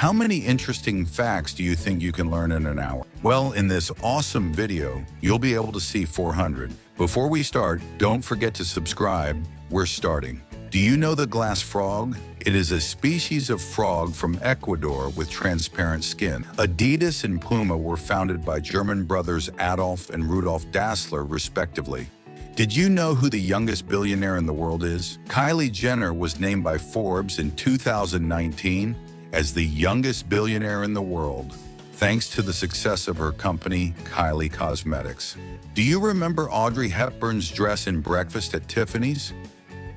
How many interesting facts do you think you can learn in an hour? Well, in this awesome video, you'll be able to see 400. Before we start, don't forget to subscribe. We're starting. Do you know the glass frog? It is a species of frog from Ecuador with transparent skin. Adidas and Puma were founded by German brothers Adolf and Rudolf Dassler, respectively. Did you know who the youngest billionaire in the world is? Kylie Jenner was named by Forbes in 2019 as the youngest billionaire in the world, thanks to the success of her company, Kylie Cosmetics. Do you remember Audrey Hepburn's dress in Breakfast at Tiffany's?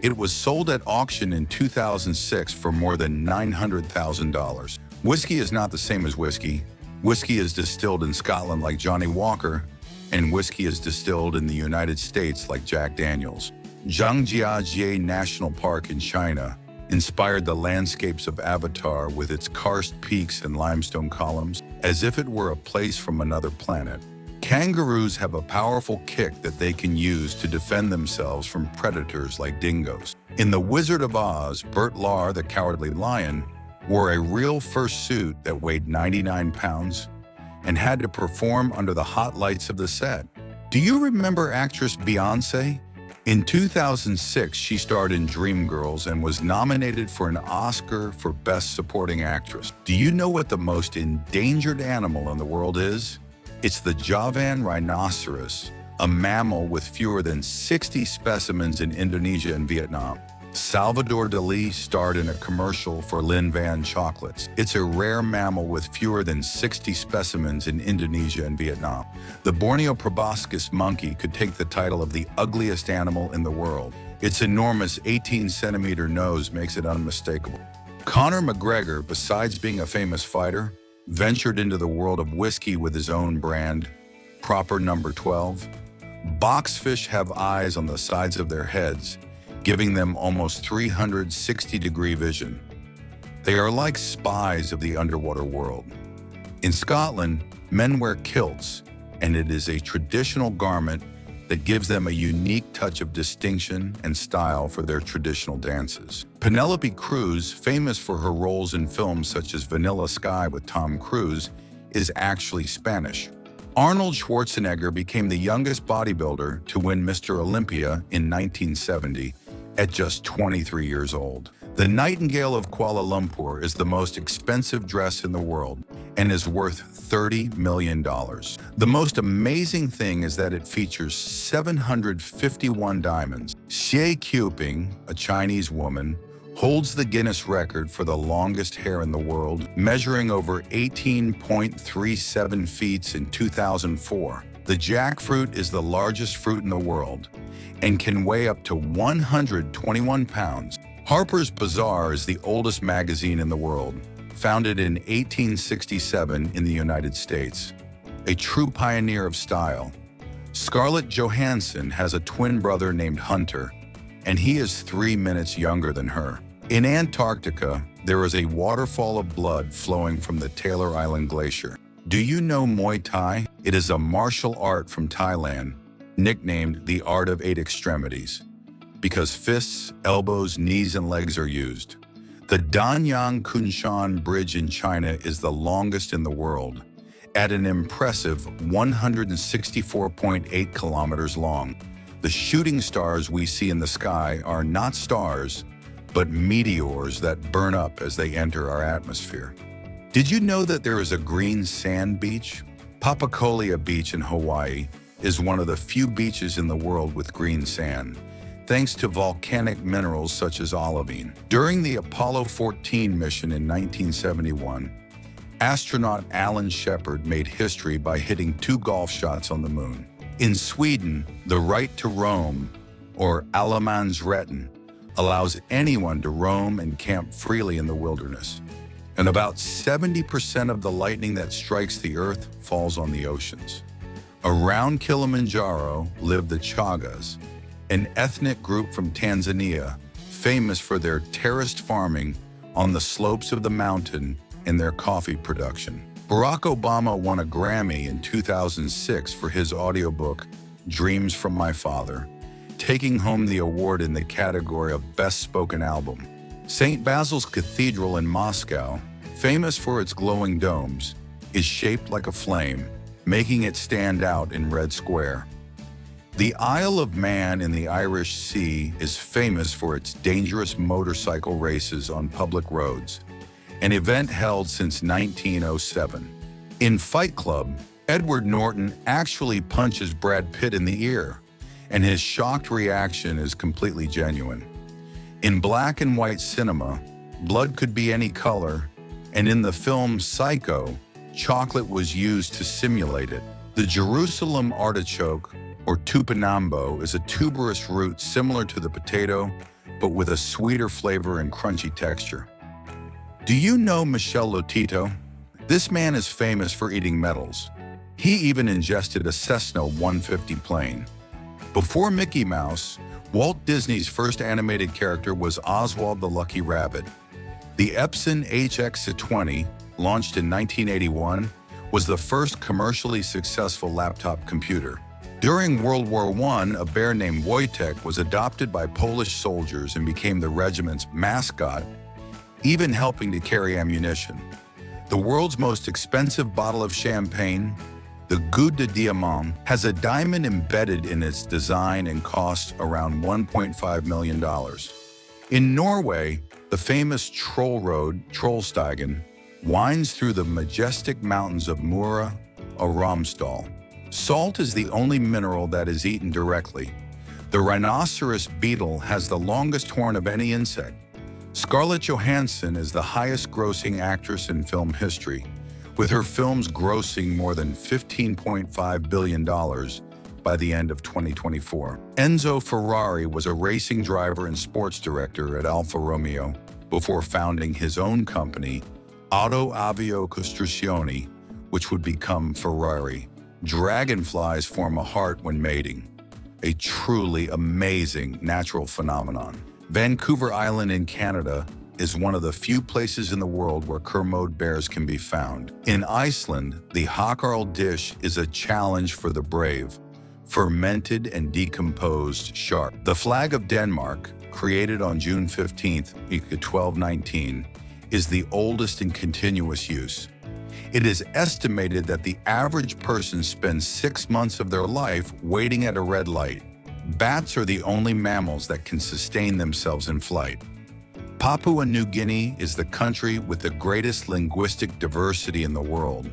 It was sold at auction in 2006 for more than $900,000. Whiskey is not the same as whiskey. Whiskey is distilled in Scotland like Johnny Walker, and whiskey is distilled in the United States like Jack Daniels. Zhangjiajie National Park in China inspired the landscapes of Avatar with its karst peaks and limestone columns, as if it were a place from another planet. Kangaroos have a powerful kick that they can use to defend themselves from predators like dingoes. In The Wizard of Oz, Bert Lahr, the Cowardly Lion, wore a real fur suit that weighed 99 pounds and had to perform under the hot lights of the set. Do you remember actress Beyoncé? In 2006, she starred in Dreamgirls and was nominated for an Oscar for Best Supporting Actress. Do you know what the most endangered animal in the world is? It's the Javan rhinoceros, a mammal with fewer than 60 specimens in Indonesia and Vietnam. Salvador Dali starred in a commercial for Lin Van chocolates. It's a rare mammal with fewer than 60 specimens in Indonesia and Vietnam. The Borneo proboscis monkey could take the title of the ugliest animal in the world. Its enormous 18-centimeter nose makes it unmistakable. Conor McGregor, besides being a famous fighter, ventured into the world of whiskey with his own brand, Proper Number 12. Boxfish have eyes on the sides of their heads, giving them almost 360-degree vision. They are like spies of the underwater world. In Scotland, men wear kilts, and it is a traditional garment that gives them a unique touch of distinction and style for their traditional dances. Penelope Cruz, famous for her roles in films such as Vanilla Sky with Tom Cruise, is actually Spanish. Arnold Schwarzenegger became the youngest bodybuilder to win Mr. Olympia in 1970 at just 23 years old. The Nightingale of Kuala Lumpur is the most expensive dress in the world and is worth $30 million. The most amazing thing is that it features 751 diamonds. Xie Qiuping, a Chinese woman, holds the Guinness record for the longest hair in the world, measuring over 18.37 feet in 2004. The jackfruit is the largest fruit in the world and can weigh up to 121 pounds. Harper's Bazaar is the oldest magazine in the world, founded in 1867 in the United States. A true pioneer of style, Scarlett Johansson has a twin brother named Hunter, and he is 3 minutes younger than her. In Antarctica, there is a waterfall of blood flowing from the Taylor Island Glacier. Do you know Muay Thai? It is a martial art from Thailand, nicknamed the Art of Eight Extremities, because fists, elbows, knees, and legs are used. The Danyang Kunshan Bridge in China is the longest in the world, at an impressive 164.8 kilometers long. The shooting stars we see in the sky are not stars, but meteors that burn up as they enter our atmosphere. Did you know that there is a green sand beach? Papacolia Beach in Hawaii is one of the few beaches in the world with green sand, thanks to volcanic minerals such as olivine. During the Apollo 14 mission in 1971, astronaut Alan Shepard made history by hitting 2 golf shots on the moon. In Sweden, the right to roam, or allemansrätten, allows anyone to roam and camp freely in the wilderness. And about 70% of the lightning that strikes the earth falls on the oceans. Around Kilimanjaro live the Chagas, an ethnic group from Tanzania, famous for their terraced farming on the slopes of the mountain and their coffee production. Barack Obama won a Grammy in 2006 for his audiobook, Dreams from My Father, taking home the award in the category of Best Spoken Album. St. Basil's Cathedral in Moscow, famous for its glowing domes, is shaped like a flame, making it stand out in Red Square. The Isle of Man in the Irish Sea is famous for its dangerous motorcycle races on public roads, an event held since 1907. In Fight Club, Edward Norton actually punches Brad Pitt in the ear, and his shocked reaction is completely genuine. In black and white cinema, blood could be any color, and in the film Psycho, chocolate was used to simulate it. The Jerusalem artichoke, or tupinambo, is a tuberous root similar to the potato, but with a sweeter flavor and crunchy texture. Do you know Michel Lotito? This man is famous for eating metals. He even ingested a Cessna 150 plane. Before Mickey Mouse, Walt Disney's first animated character was Oswald the Lucky Rabbit. The Epson HX20, launched in 1981, was the first commercially successful laptop computer. During World War I, a bear named Wojtek was adopted by Polish soldiers and became the regiment's mascot, even helping to carry ammunition. The world's most expensive bottle of champagne, the Goutte de Diamant, has a diamond embedded in its design and costs around $1.5 million. In Norway, the famous Troll Road, Trollstigen, winds through the majestic mountains of Møre og Romsdal. Salt is the only mineral that is eaten directly. The rhinoceros beetle has the longest horn of any insect. Scarlett Johansson is the highest-grossing actress in film history, with her films grossing more than $15.5 billion by the end of 2024. Enzo Ferrari was a racing driver and sports director at Alfa Romeo before founding his own company, Auto Avio Costruzioni, which would become Ferrari. Dragonflies form a heart when mating, a truly amazing natural phenomenon. Vancouver Island in Canada is one of the few places in the world where Kermode bears can be found. In Iceland, the Hakarl dish is a challenge for the brave, fermented and decomposed shark. The flag of Denmark, created on June 15, 1219, is the oldest in continuous use. It is estimated that the average person spends 6 months of their life waiting at a red light. Bats are the only mammals that can sustain themselves in flight. Papua New Guinea is the country with the greatest linguistic diversity in the world,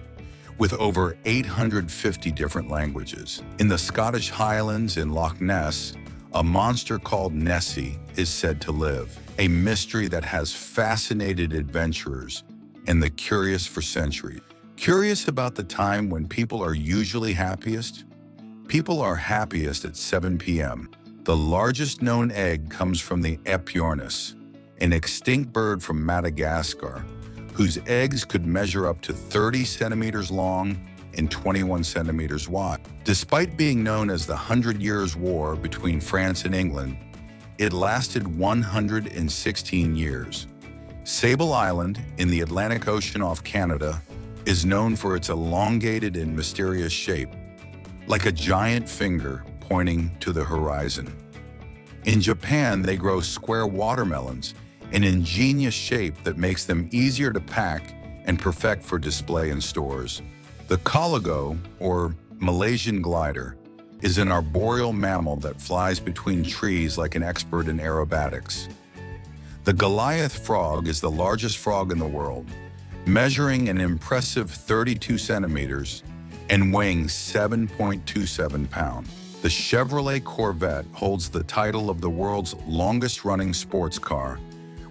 with over 850 different languages. In the Scottish Highlands in Loch Ness, a monster called Nessie is said to live, a mystery that has fascinated adventurers and the curious for centuries. Curious about the time when people are usually happiest? People are happiest at 7 p.m. The largest known egg comes from the Epiornis, an extinct bird from Madagascar, whose eggs could measure up to 30 centimeters long and 21 centimeters wide. Despite being known as the 100 Years' War between France and England, it lasted 116 years. Sable Island, in the Atlantic Ocean off Canada, is known for its elongated and mysterious shape, like a giant finger pointing to the horizon. In Japan, they grow square watermelons, an ingenious shape that makes them easier to pack and perfect for display in stores. The coligo, or Malaysian glider, is an arboreal mammal that flies between trees like an expert in aerobatics. The Goliath frog is the largest frog in the world, measuring an impressive 32 centimeters and weighing 7.27 pounds. The Chevrolet Corvette holds the title of the world's longest-running sports car,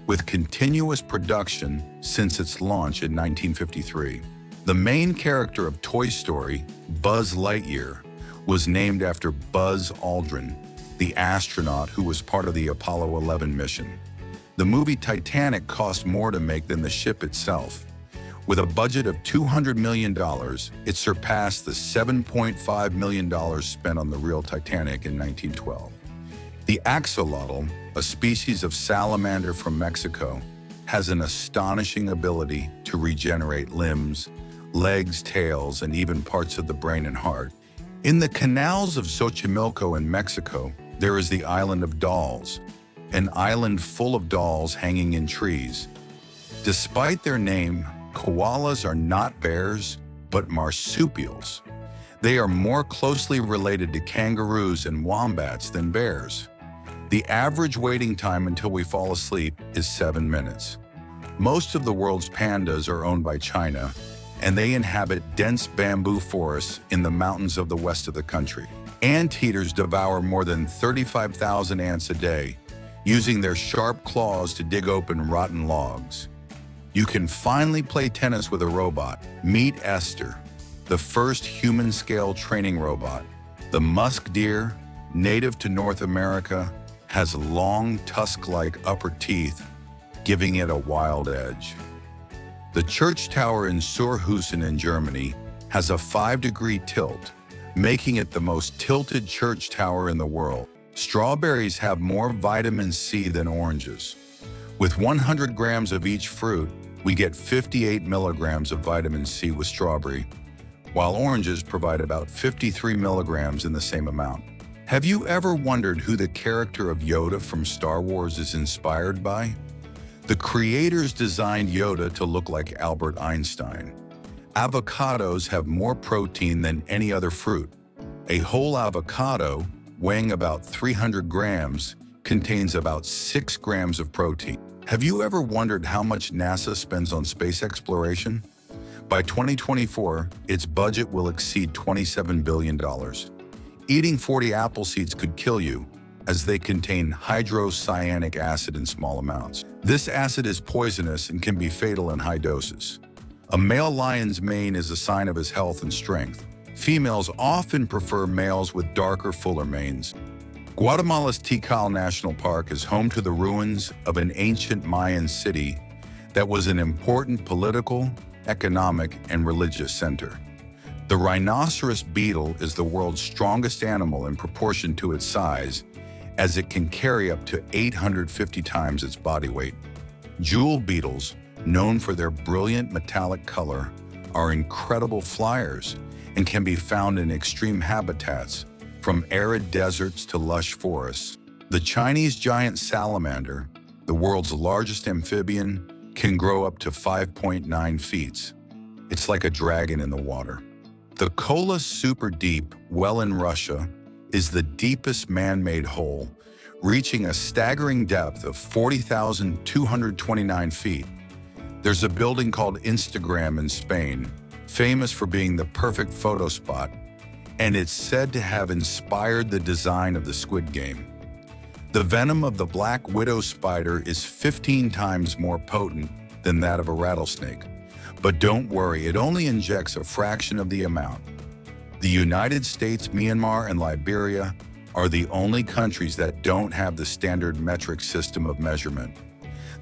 with continuous production since its launch in 1953. The main character of Toy Story, Buzz Lightyear, was named after Buzz Aldrin, the astronaut who was part of the Apollo 11 mission. The movie Titanic cost more to make than the ship itself. With a budget of $200 million, it surpassed the $7.5 million spent on the real Titanic in 1912. The axolotl, a species of salamander from Mexico, has an astonishing ability to regenerate limbs, legs, tails, and even parts of the brain and heart. In the canals of Xochimilco in Mexico, there is the island of dolls, an island full of dolls hanging in trees. Despite their name, Koalas are not bears, but marsupials. They are more closely related to kangaroos and wombats than bears. The average waiting time until we fall asleep is 7 minutes. Most of the world's pandas are owned by China, and they inhabit dense bamboo forests in the mountains of the west of the country. Anteaters devour more than 35,000 ants a day, using their sharp claws to dig open rotten logs. You can finally play tennis with a robot. Meet Esther, the first human-scale training robot. The musk deer, native to North America, has long tusk-like upper teeth, giving it a wild edge. The church tower in Surhusen in Germany has a 5-degree tilt, making it the most tilted church tower in the world. Strawberries have more vitamin C than oranges. With 100 grams of each fruit, we get 58 milligrams of vitamin C with strawberry, while oranges provide about 53 milligrams in the same amount. Have you ever wondered who the character of Yoda from Star Wars is inspired by? The creators designed Yoda to look like Albert Einstein. Avocados have more protein than any other fruit. A whole avocado, weighing about 300 grams, contains about 6 grams of protein. Have you ever wondered how much NASA spends on space exploration? By 2024, its budget will exceed $27 billion. Eating 40 apple seeds could kill you, as they contain hydrocyanic acid in small amounts. This acid is poisonous and can be fatal in high doses. A male lion's mane is a sign of his health and strength. Females often prefer males with darker, fuller manes. Guatemala's Tikal National Park is home to the ruins of an ancient Mayan city that was an important political, economic, and religious center. The rhinoceros beetle is the world's strongest animal in proportion to its size, as it can carry up to 850 times its body weight. Jewel beetles, known for their brilliant metallic color, are incredible flyers and can be found in extreme habitats, from arid deserts to lush forests. The Chinese giant salamander, the world's largest amphibian, can grow up to 5.9 feet. It's like a dragon in the water. The Kola Super Deep well in Russia is the deepest man-made hole, reaching a staggering depth of 40,229 feet. There's a building called Instagram in Spain, famous for being the perfect photo spot, and it's said to have inspired the design of the Squid Game. The venom of the black widow spider is 15 times more potent than that of a rattlesnake. But don't worry, it only injects a fraction of the amount. The United States, Myanmar, and Liberia are the only countries that don't have the standard metric system of measurement.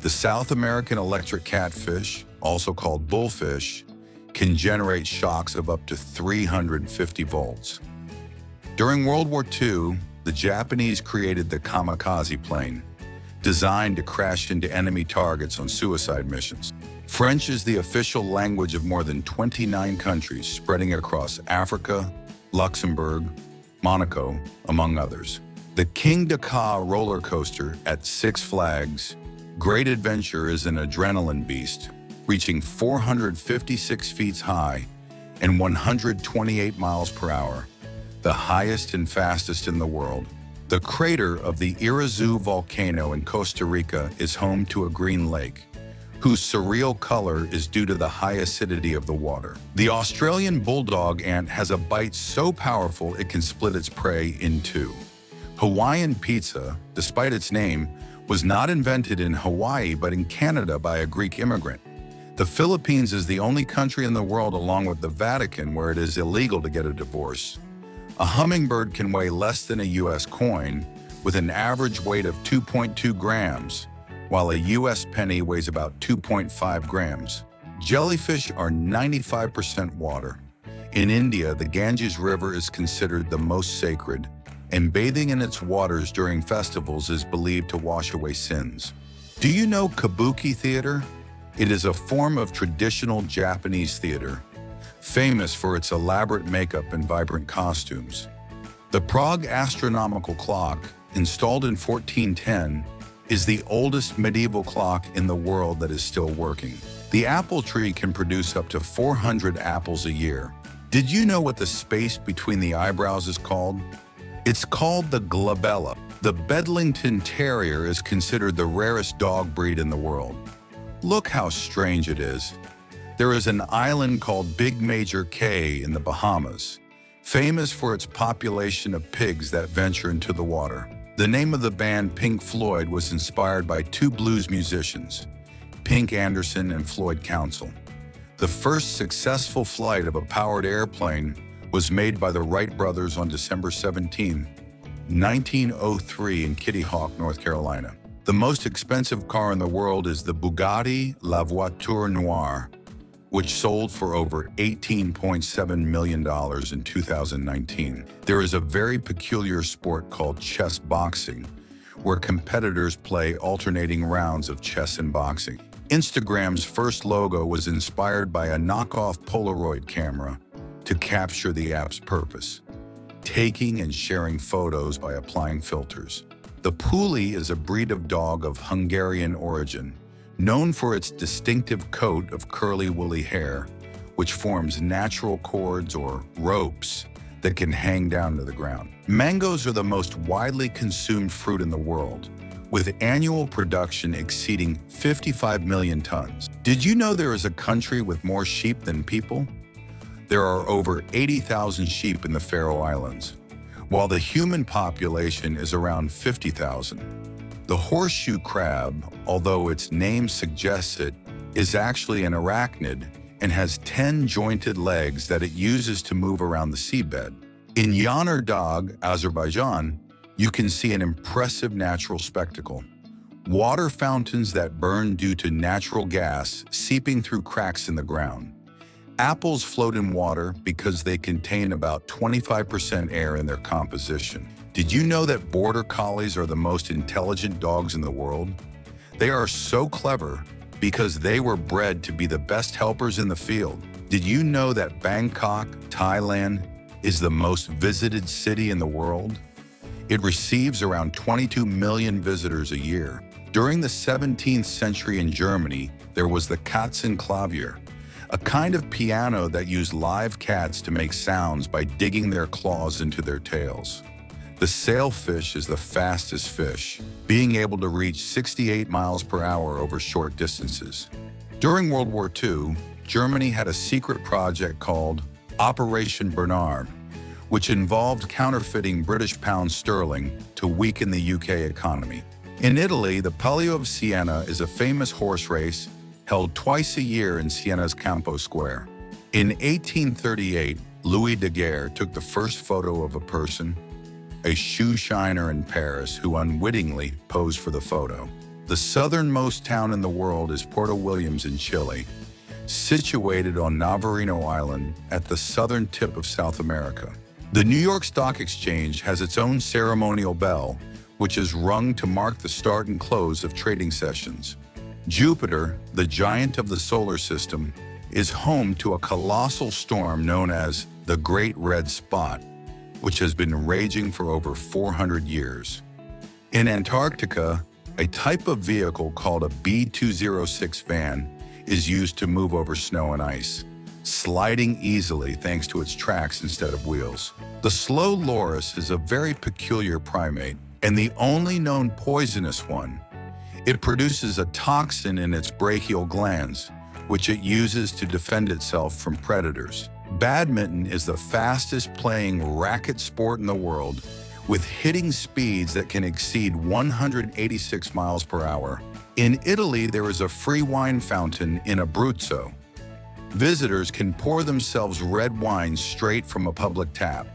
The South American electric catfish, also called bullfish, can generate shocks of up to 350 volts. During World War II, the Japanese created the kamikaze plane, designed to crash into enemy targets on suicide missions. French is the official language of more than 29 countries spreading across Africa, Luxembourg, Monaco, among others. The King Dakar roller coaster at Six Flags Great Adventure is an adrenaline beast, reaching 456 feet high and 128 miles per hour, the highest and fastest in the world. The crater of the Irazu volcano in Costa Rica is home to a green lake, whose surreal color is due to the high acidity of the water. The Australian bulldog ant has a bite so powerful it can split its prey in two. Hawaiian pizza, despite its name, was not invented in Hawaii but in Canada by a Greek immigrant. The Philippines is the only country in the world, along with the Vatican, where it is illegal to get a divorce. A hummingbird can weigh less than a US coin, with an average weight of 2.2 grams, while a US penny weighs about 2.5 grams. Jellyfish are 95% water. In India, the Ganges River is considered the most sacred, and bathing in its waters during festivals is believed to wash away sins. Do you know Kabuki theater? It is a form of traditional Japanese theater, famous for its elaborate makeup and vibrant costumes. The Prague astronomical clock, installed in 1410, is the oldest medieval clock in the world that is still working. The apple tree can produce up to 400 apples a year. Did you know what the space between the eyebrows is called? It's called the glabella. The Bedlington Terrier is considered the rarest dog breed in the world. Look how strange it is. There is an island called Big Major Cay in the Bahamas, famous for its population of pigs that venture into the water. The name of the band Pink Floyd was inspired by two blues musicians, Pink Anderson and Floyd Council. The first successful flight of a powered airplane was made by the Wright brothers on December 17, 1903 in Kitty Hawk, North Carolina. The most expensive car in the world is the Bugatti La Voiture Noire, which sold for over $18.7 million in 2019. There is a very peculiar sport called chess boxing, where competitors play alternating rounds of chess and boxing. Instagram's first logo was inspired by a knockoff Polaroid camera to capture the app's purpose, taking and sharing photos by applying filters. The Puli is a breed of dog of Hungarian origin, known for its distinctive coat of curly woolly hair, which forms natural cords or ropes that can hang down to the ground. Mangoes are the most widely consumed fruit in the world, with annual production exceeding 55 million tons. Did you know there is a country with more sheep than people? There are over 80,000 sheep in the Faroe Islands, while the human population is around 50,000. The horseshoe crab, although its name suggests it, is actually an arachnid and has 10 jointed legs that it uses to move around the seabed. In Yanar Dağ, Azerbaijan, you can see an impressive natural spectacle. Water fountains that burn due to natural gas seeping through cracks in the ground. Apples float in water because they contain about 25% air in their composition. Did you know that border collies are the most intelligent dogs in the world? They are so clever because they were bred to be the best helpers in the field. Did you know that Bangkok, Thailand, is the most visited city in the world? It receives around 22 million visitors a year. During the 17th century in Germany, there was the Katzenklavier, a kind of piano that used live cats to make sounds by digging their claws into their tails. The sailfish is the fastest fish, being able to reach 68 miles per hour over short distances. During World War II, Germany had a secret project called Operation Bernard, which involved counterfeiting British pound sterling to weaken the UK economy. In Italy, the Palio of Siena is a famous horse race held twice a year in Siena's Campo Square. In 1838, Louis Daguerre took the first photo of a person, a shoe shiner in Paris, who unwittingly posed for the photo. The southernmost town in the world is Puerto Williams in Chile, situated on Navarino Island at the southern tip of South America. The New York Stock Exchange has its own ceremonial bell, which is rung to mark the start and close of trading sessions. Jupiter, the giant of the solar system, is home to a colossal storm known as the Great Red Spot, which has been raging for over 400 years. In Antarctica, a type of vehicle called a B-206 van is used to move over snow and ice, sliding easily thanks to its tracks instead of wheels. The slow loris is a very peculiar primate and the only known poisonous one. It produces a toxin in its brachial glands, which it uses to defend itself from predators. Badminton is the fastest playing racket sport in the world, with hitting speeds that can exceed 186 miles per hour. In Italy, there is a free wine fountain in Abruzzo. Visitors can pour themselves red wine straight from a public tap.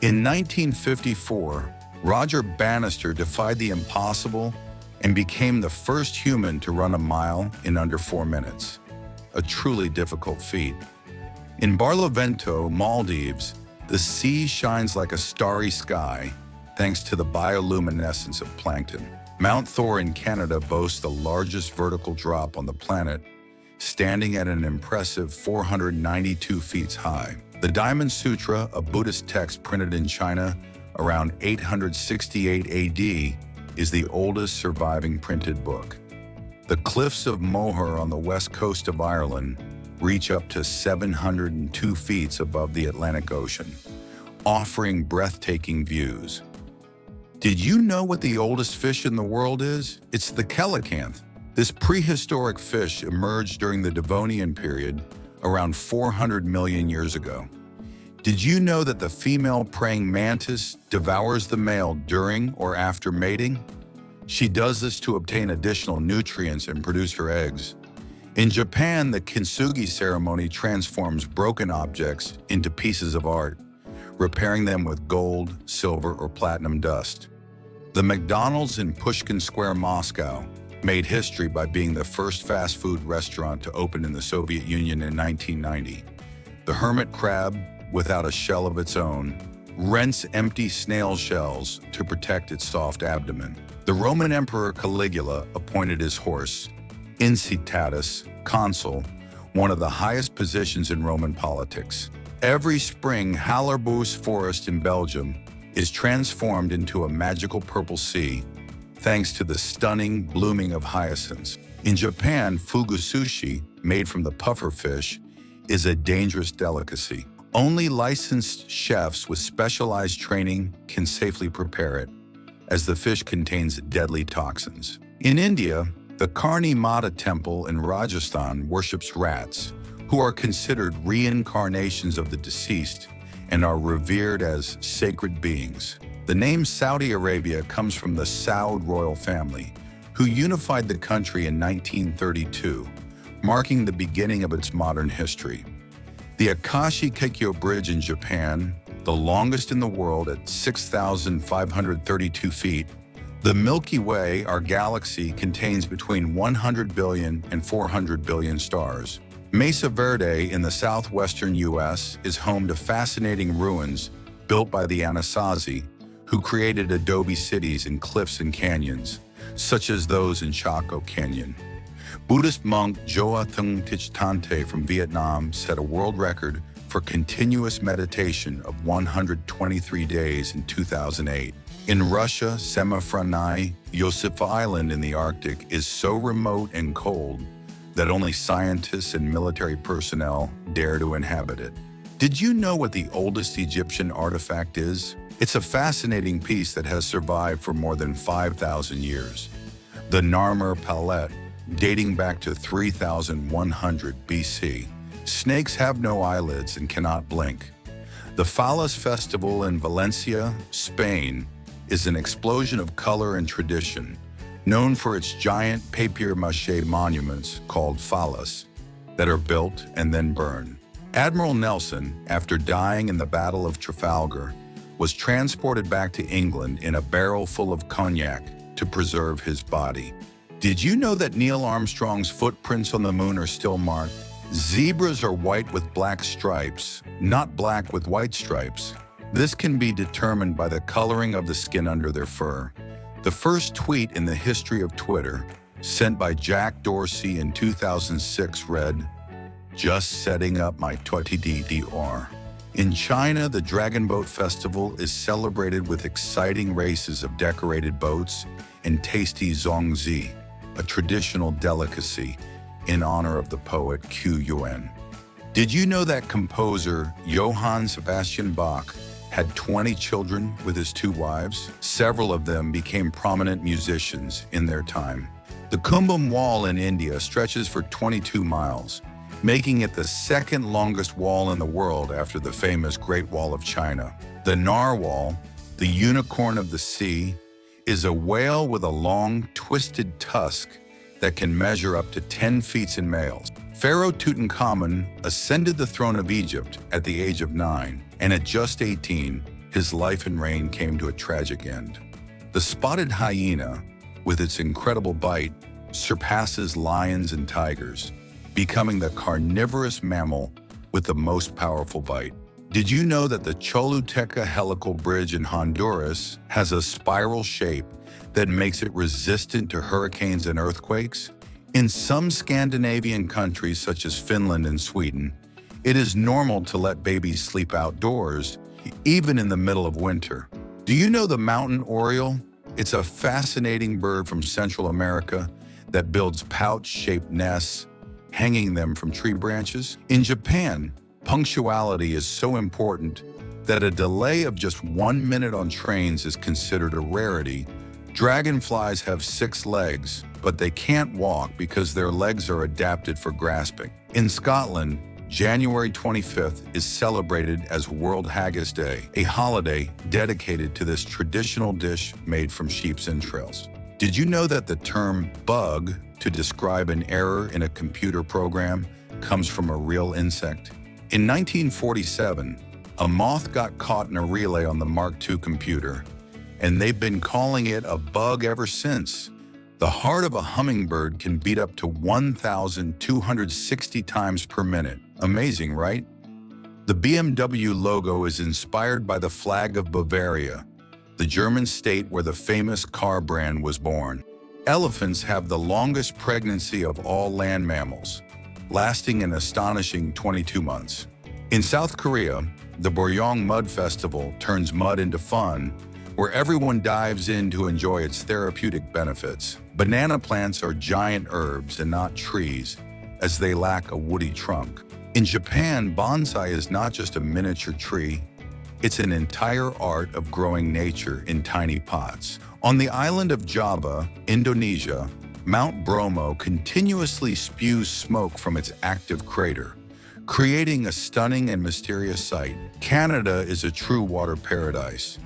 In 1954, Roger Bannister defied the impossible and became the first human to run a mile in under 4 minutes. A truly difficult feat. In Barlovento, Maldives, the sea shines like a starry sky thanks to the bioluminescence of plankton. Mount Thor in Canada boasts the largest vertical drop on the planet, standing at an impressive 492 feet high. The Diamond Sutra, a Buddhist text printed in China around 868 AD, is the oldest surviving printed book. The cliffs of Moher on the west coast of Ireland reach up to 702 feet above the Atlantic Ocean, offering breathtaking views. Did you know what the oldest fish in the world is? It's the coelacanth. This prehistoric fish emerged during the Devonian period, around 400 million years ago. Did you know that the female praying mantis devours the male during or after mating? She does this to obtain additional nutrients and produce her eggs. In Japan, the kintsugi ceremony transforms broken objects into pieces of art, repairing them with gold, silver, or platinum dust. The McDonald's in Pushkin Square, Moscow, made history by being the first fast food restaurant to open in the Soviet Union in 1990. The hermit crab, without a shell of its own, rents empty snail shells to protect its soft abdomen. The Roman Emperor Caligula appointed his horse, Incitatus, consul, one of the highest positions in Roman politics. Every spring, Hallerbos Forest in Belgium is transformed into a magical purple sea, thanks to the stunning blooming of hyacinths. In Japan, fugu sushi, made from the puffer fish, is a dangerous delicacy. Only licensed chefs with specialized training can safely prepare it, as the fish contains deadly toxins. In India, the Karni Mata temple in Rajasthan worships rats, who are considered reincarnations of the deceased and are revered as sacred beings. The name Saudi Arabia comes from the Saud royal family, who unified the country in 1932, marking the beginning of its modern history. The Akashi Keikyo Bridge in Japan, the longest in the world at 6,532 feet. The Milky Way, our galaxy, contains between 100 billion and 400 billion stars. Mesa Verde in the southwestern U.S. is home to fascinating ruins built by the Anasazi, who created adobe cities in cliffs and canyons, such as those in Chaco Canyon. Buddhist monk Joa Thung Thich Tante from Vietnam set a world record for continuous meditation of 123 days in 2008. In Russia, Semifronai, Yosefa Island in the Arctic is so remote and cold that only scientists and military personnel dare to inhabit it. Did you know what the oldest Egyptian artifact is? It's a fascinating piece that has survived for more than 5,000 years. The Narmer Palette, dating back to 3100 BC. Snakes have no eyelids and cannot blink. The Fallas Festival in Valencia, Spain, is an explosion of color and tradition, known for its giant papier-mâché monuments called fallas that are built and then burned. Admiral Nelson, after dying in the Battle of Trafalgar, was transported back to England in a barrel full of cognac to preserve his body. Did you know that Neil Armstrong's footprints on the moon are still marked? Zebras are white with black stripes, not black with white stripes. This can be determined by the coloring of the skin under their fur. The first tweet in the history of Twitter, sent by Jack Dorsey in 2006, read, "Just setting up my 20DDR." In China, the Dragon Boat Festival is celebrated with exciting races of decorated boats and tasty zongzi, a traditional delicacy in honor of the poet Qu Yuan. Did you know that composer Johann Sebastian Bach had 20 children with his 2 wives? Several of them became prominent musicians in their time. The Kumbh Wall in India stretches for 22 miles, making it the second longest wall in the world after the famous Great Wall of China. The Narwhal, the unicorn of the sea, is a whale with a long, twisted tusk that can measure up to 10 feet in males. Pharaoh Tutankhamun ascended the throne of Egypt at the age of 9, and at just 18, his life and reign came to a tragic end. The spotted hyena, with its incredible bite, surpasses lions and tigers, becoming the carnivorous mammal with the most powerful bite. Did you know that the Choluteca helical bridge in Honduras has a spiral shape that makes it resistant to hurricanes and earthquakes? In some Scandinavian countries, such as Finland and Sweden, it is normal to let babies sleep outdoors, even in the middle of winter. Do you know the mountain oriole, It's a fascinating bird from Central America that builds pouch-shaped nests, hanging them from tree branches. In Japan, punctuality is so important that a delay of just 1 minute on trains is considered a rarity. Dragonflies have 6 legs, but they can't walk because their legs are adapted for grasping. In Scotland, January 25th is celebrated as World Haggis Day, a holiday dedicated to this traditional dish made from sheep's entrails. Did you know that the term bug to describe an error in a computer program comes from a real insect? In 1947, a moth got caught in a relay on the Mark II computer, and they've been calling it a bug ever since. The heart of a hummingbird can beat up to 1,260 times per minute. Amazing, right? The BMW logo is inspired by the flag of Bavaria, the German state where the famous car brand was born. Elephants have the longest pregnancy of all land mammals, lasting an astonishing 22 months. In South Korea, the Boryong Mud Festival turns mud into fun, where everyone dives in to enjoy its therapeutic benefits. Banana plants are giant herbs and not trees, as they lack a woody trunk. In Japan, bonsai is not just a miniature tree, it's an entire art of growing nature in tiny pots. On the island of Java, Indonesia, Mount Bromo continuously spews smoke from its active crater, creating a stunning and mysterious sight. Canada is a true water paradise.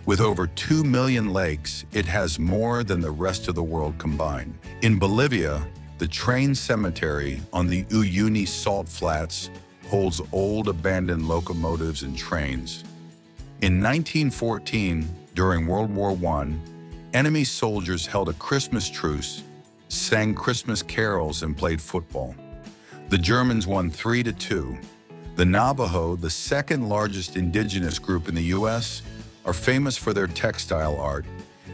With over 2 million lakes, it has more than the rest of the world combined. In Bolivia, the train cemetery on the Uyuni Salt Flats holds old abandoned locomotives and trains. In 1914, during World War I, enemy soldiers held a Christmas truce, sang Christmas carols, and played football. The Germans won 3-2. The Navajo, the second largest indigenous group in the U.S., are famous for their textile art,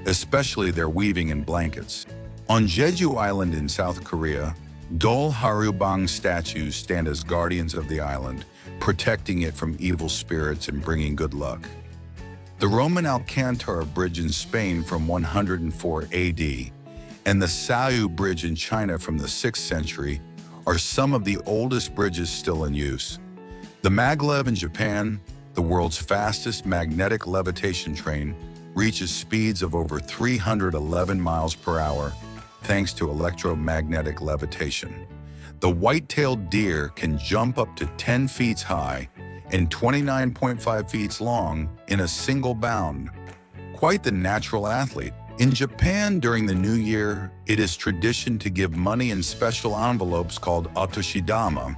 especially their weaving in blankets. On Jeju Island in South Korea, Dol Harubang statues stand as guardians of the island, protecting it from evil spirits and bringing good luck. The Roman Alcantara Bridge in Spain from 104 AD and the Sayu Bridge in China from the 6th century are some of the oldest bridges still in use. The maglev in Japan, the world's fastest magnetic levitation train, reaches speeds of over 311 miles per hour thanks to electromagnetic levitation. The white-tailed deer can jump up to 10 feet high and 29.5 feet long in a single bound. Quite the natural athlete. In Japan, during the New Year, it is tradition to give money in special envelopes called otoshidama,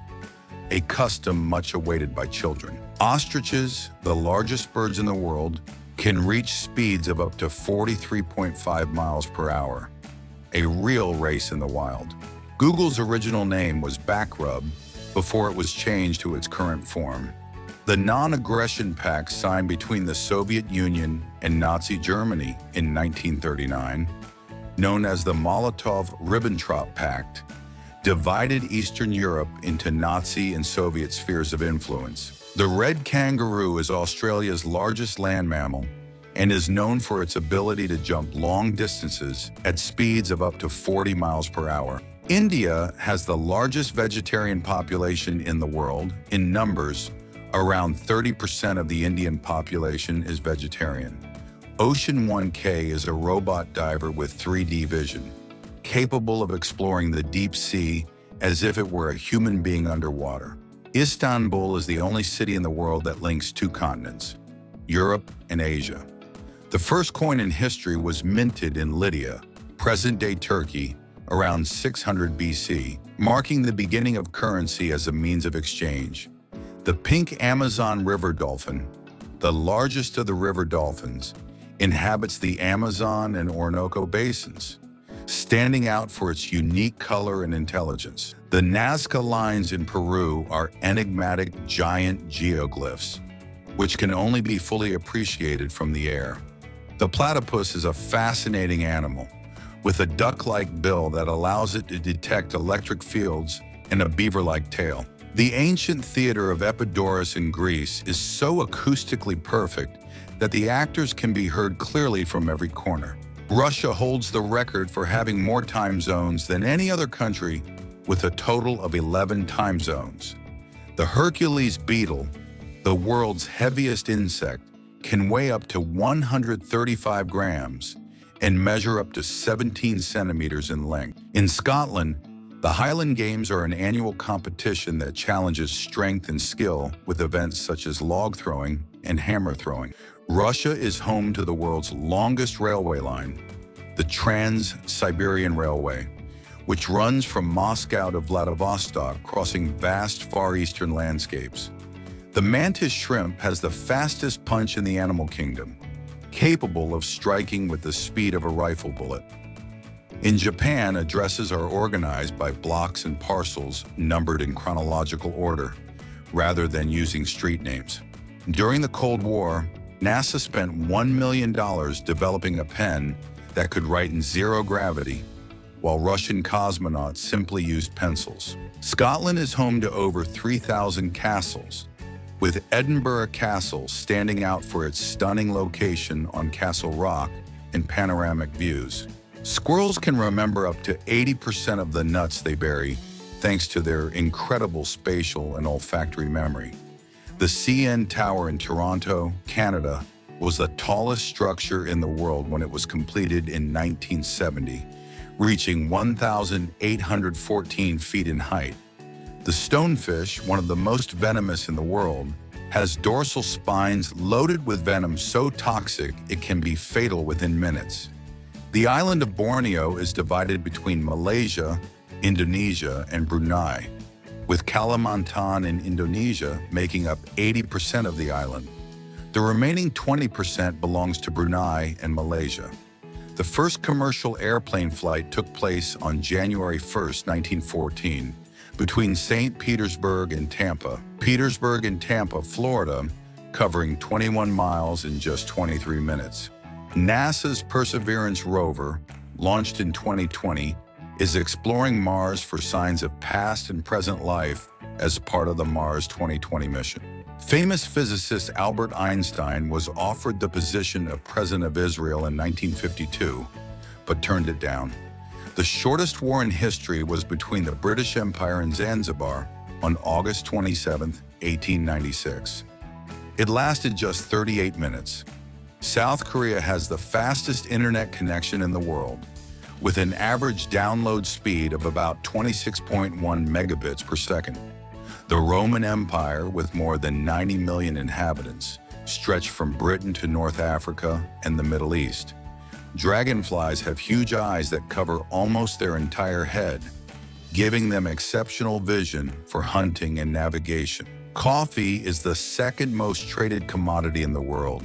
a custom much awaited by children. Ostriches, the largest birds in the world, can reach speeds of up to 43.5 miles per hour, a real race in the wild. Google's original name was Backrub before it was changed to its current form. The Non-Aggression Pact signed between the Soviet Union and Nazi Germany in 1939, known as the Molotov-Ribbentrop Pact, divided Eastern Europe into Nazi and Soviet spheres of influence. The red kangaroo is Australia's largest land mammal and is known for its ability to jump long distances at speeds of up to 40 miles per hour. India has the largest vegetarian population in the world. In numbers, around 30% of the Indian population is vegetarian. Ocean 1K is a robot diver with 3D vision, capable of exploring the deep sea as if it were a human being underwater. Istanbul is the only city in the world that links 2 continents, Europe and Asia. The first coin in history was minted in Lydia, present-day Turkey, around 600 BC, marking the beginning of currency as a means of exchange. The pink Amazon river dolphin, the largest of the river dolphins, inhabits the Amazon and Orinoco basins, standing out for its unique color and intelligence. The Nazca lines in Peru are enigmatic giant geoglyphs, which can only be fully appreciated from the air. The platypus is a fascinating animal, with a duck-like bill that allows it to detect electric fields and a beaver-like tail. The ancient theater of Epidaurus in Greece is so acoustically perfect that the actors can be heard clearly from every corner. Russia holds the record for having more time zones than any other country, with a total of 11 time zones. The Hercules beetle, the world's heaviest insect, can weigh up to 135 grams and measure up to 17 centimeters in length. In Scotland, the Highland Games are an annual competition that challenges strength and skill with events such as log throwing and hammer throwing. Russia is home to the world's longest railway line, the Trans-Siberian Railway, which runs from Moscow to Vladivostok, crossing vast Far Eastern landscapes. The mantis shrimp has the fastest punch in the animal kingdom, capable of striking with the speed of a rifle bullet. In Japan, addresses are organized by blocks and parcels numbered in chronological order, rather than using street names. During the Cold War, NASA spent $1 million developing a pen that could write in zero gravity, while Russian cosmonauts simply used pencils. Scotland is home to over 3,000 castles, with Edinburgh Castle standing out for its stunning location on Castle Rock and panoramic views. Squirrels can remember up to 80% of the nuts they bury, thanks to their incredible spatial and olfactory memory. The CN Tower in Toronto, Canada, was the tallest structure in the world when it was completed in 1970, reaching 1,814 feet in height. The stonefish, one of the most venomous in the world, has dorsal spines loaded with venom so toxic it can be fatal within minutes. The island of Borneo is divided between Malaysia, Indonesia, and Brunei, with Kalimantan in Indonesia making up 80% of the island. The remaining 20% belongs to Brunei and Malaysia. The first commercial airplane flight took place on January 1, 1914, between St. Petersburg and Tampa, Florida, covering 21 miles in just 23 minutes. NASA's Perseverance rover, launched in 2020, is exploring Mars for signs of past and present life as part of the Mars 2020 mission. Famous physicist Albert Einstein was offered the position of President of Israel in 1952, but turned it down. The shortest war in history was between the British Empire and Zanzibar on August 27, 1896. It lasted just 38 minutes. South Korea has the fastest internet connection in the world, with an average download speed of about 26.1 megabits per second. The Roman Empire, with more than 90 million inhabitants, stretched from Britain to North Africa and the Middle East. Dragonflies have huge eyes that cover almost their entire head, giving them exceptional vision for hunting and navigation. Coffee is the second most traded commodity in the world,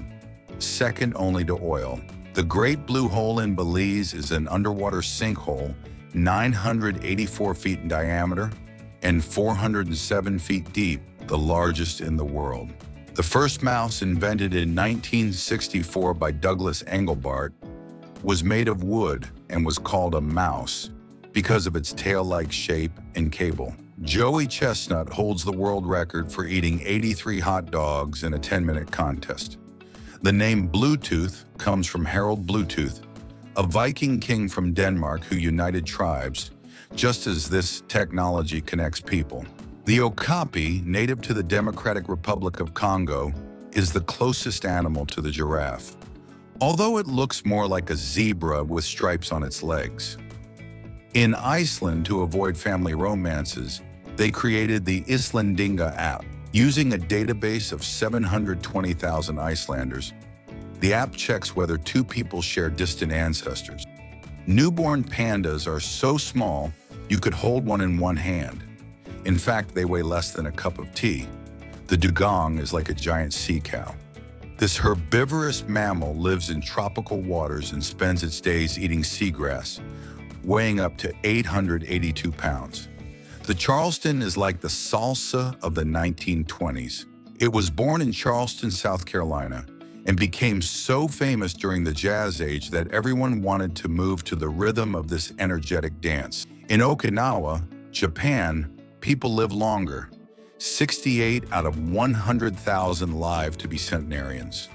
second only to oil. The Great Blue Hole in Belize is an underwater sinkhole 984 feet in diameter and 407 feet deep, the largest in the world. The first mouse, invented in 1964 by Douglas Engelbart, was made of wood and was called a mouse because of its tail-like shape and cable. Joey Chestnut holds the world record for eating 83 hot dogs in a 10-minute contest. The name Bluetooth comes from Harold Bluetooth, a Viking king from Denmark who united tribes, just as this technology connects people. The okapi, native to the Democratic Republic of Congo, is the closest animal to the giraffe, although it looks more like a zebra with stripes on its legs. In Iceland, to avoid family romances, they created the Íslendinga app. Using a database of 720,000 Icelanders, the app checks whether two people share distant ancestors. Newborn pandas are so small you could hold one in one hand. In fact, they weigh less than a cup of tea. The dugong is like a giant sea cow. This herbivorous mammal lives in tropical waters and spends its days eating seagrass, weighing up to 882 pounds. The Charleston is like the salsa of the 1920s. It was born in Charleston, South Carolina, and became so famous during the Jazz Age that everyone wanted to move to the rhythm of this energetic dance. In Okinawa, Japan, people live longer. 68 out of 100,000 live to be centenarians.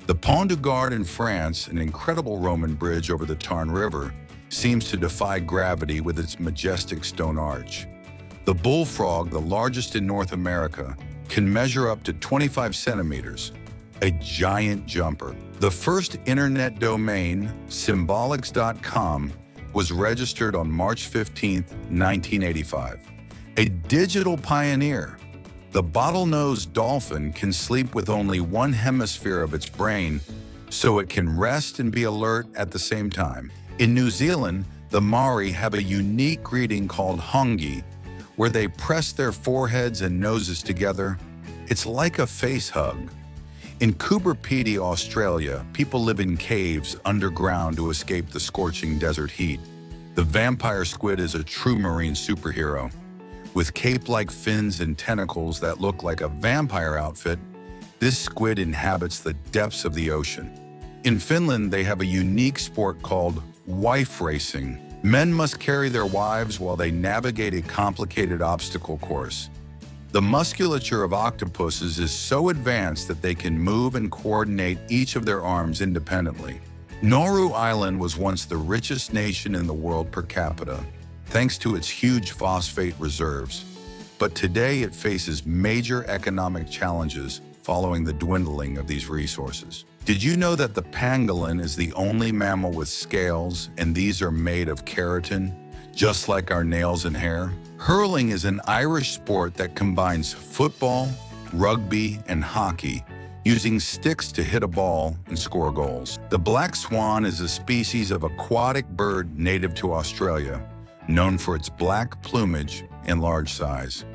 The Pont du Gard in France, an incredible Roman bridge over the Tarn River, seems to defy gravity with its majestic stone arch. The bullfrog, the largest in North America, can measure up to 25 centimeters, a giant jumper. The first internet domain, symbolics.com, was registered on March 15, 1985. A digital pioneer, the bottlenose dolphin can sleep with only one hemisphere of its brain, so it can rest and be alert at the same time. In New Zealand, the Maori have a unique greeting called hongi, where they press their foreheads and noses together. It's like a face hug. In Coober Pedy, Australia, people live in caves underground to escape the scorching desert heat. The vampire squid is a true marine superhero. With cape-like fins and tentacles that look like a vampire outfit, this squid inhabits the depths of the ocean. In Finland, they have a unique sport called wife racing. Men must carry their wives while they navigate a complicated obstacle course. The musculature of octopuses is so advanced that they can move and coordinate each of their arms independently. Nauru Island was once the richest nation in the world per capita, thanks to its huge phosphate reserves. But today it faces major economic challenges following the dwindling of these resources. Did you know that the pangolin is the only mammal with scales, and these are made of keratin, just like our nails and hair? Hurling is an Irish sport that combines football, rugby, and hockey, using sticks to hit a ball and score goals. The black swan is a species of aquatic bird native to Australia, known for its black plumage and large size.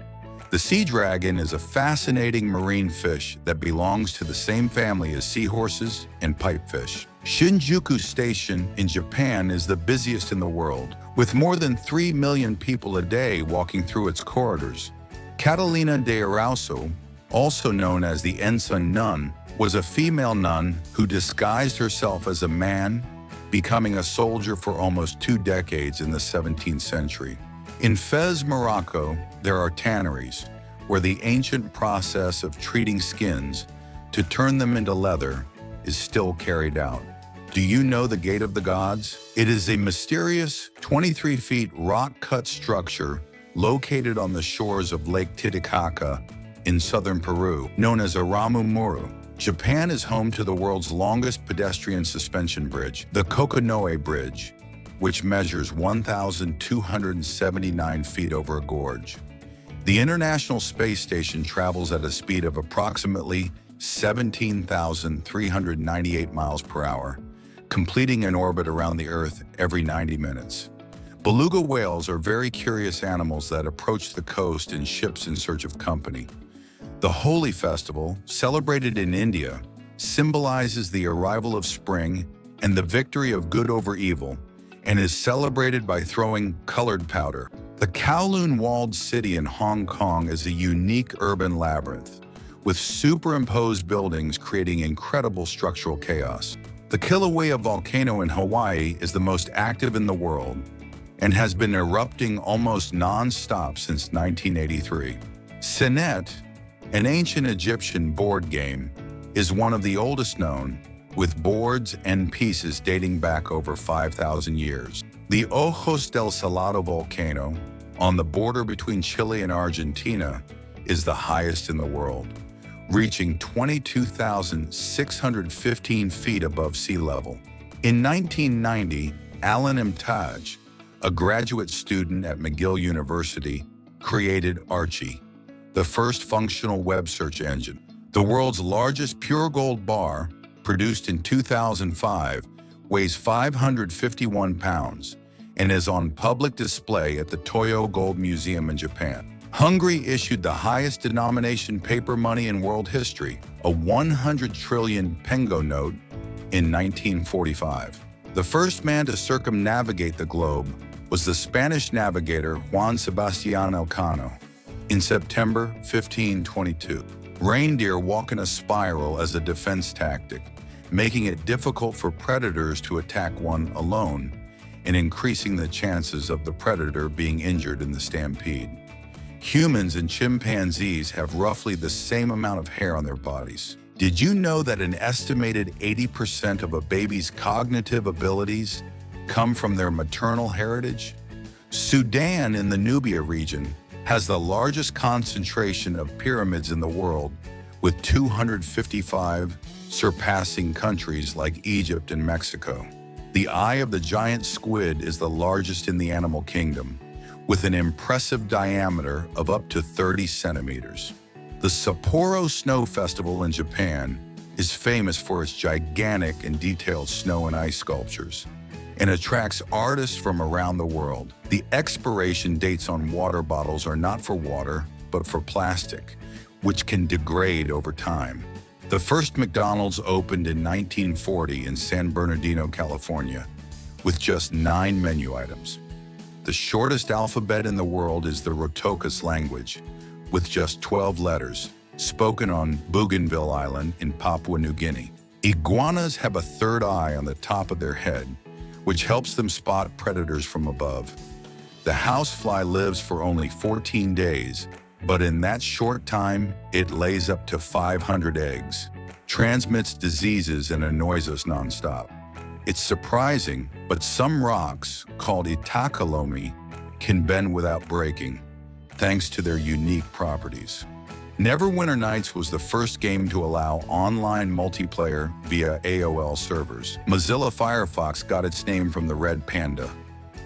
The sea dragon is a fascinating marine fish that belongs to the same family as seahorses and pipefish. Shinjuku Station in Japan is the busiest in the world, with more than 3 million people a day walking through its corridors. Catalina de Arauso, also known as the Ensign Nun, was a female nun who disguised herself as a man, becoming a soldier for almost 2 decades in the 17th century. In Fez, Morocco, there are tanneries, where the ancient process of treating skins to turn them into leather is still carried out. Do you know the Gate of the Gods? It is a mysterious 23 feet rock-cut structure located on the shores of Lake Titicaca in southern Peru, known as Aramu Muru. Japan is home to the world's longest pedestrian suspension bridge, the Kokonoe Bridge, which measures 1,279 feet over a gorge. The International Space Station travels at a speed of approximately 17,398 miles per hour, completing an orbit around the Earth every 90 minutes. Beluga whales are very curious animals that approach the coast in ships in search of company. The Holi Festival, celebrated in India, symbolizes the arrival of spring and the victory of good over evil, and is celebrated by throwing colored powder. The Kowloon Walled City in Hong Kong is a unique urban labyrinth, with superimposed buildings creating incredible structural chaos. The Kilauea volcano in Hawaii is the most active in the world and has been erupting almost non-stop since 1983. Senet, an ancient Egyptian board game, is one of the oldest known, with boards and pieces dating back over 5,000 years. The Ojos del Salado volcano, on the border between Chile and Argentina, is the highest in the world, reaching 22,615 feet above sea level. In 1990, Alan Imtaj, a graduate student at McGill University, created Archie, the first functional web search engine. The world's largest pure gold bar, produced in 2005, weighs 551 pounds and is on public display at the Toyo Gold Museum in Japan. Hungary issued the highest denomination paper money in world history, a 100 trillion pengo note, in 1945. The first man to circumnavigate the globe was the Spanish navigator Juan Sebastián Elcano in September 1522. Reindeer walk in a spiral as a defense tactic, making it difficult for predators to attack one alone and increasing the chances of the predator being injured in the stampede. Humans and chimpanzees have roughly the same amount of hair on their bodies. Did you know that an estimated 80% of a baby's cognitive abilities come from their maternal heritage? Sudan in the Nubia region has the largest concentration of pyramids in the world, with 255 surpassing countries like Egypt and Mexico. The eye of the giant squid is the largest in the animal kingdom, with an impressive diameter of up to 30 centimeters. The Sapporo Snow Festival in Japan is famous for its gigantic and detailed snow and ice sculptures, and attracts artists from around the world. The expiration dates on water bottles are not for water, but for plastic, which can degrade over time. The first McDonald's opened in 1940 in San Bernardino, California, with just 9 menu items. The shortest alphabet in the world is the Rotokas language, with just 12 letters, spoken on Bougainville Island in Papua New Guinea. Iguanas have a third eye on the top of their head, which helps them spot predators from above. The housefly lives for only 14 days, but in that short time, it lays up to 500 eggs, transmits diseases, and annoys us nonstop. It's surprising, but some rocks, called itakalomi, can bend without breaking, thanks to their unique properties. Neverwinter Nights was the first game to allow online multiplayer via AOL servers. Mozilla Firefox got its name from the red panda,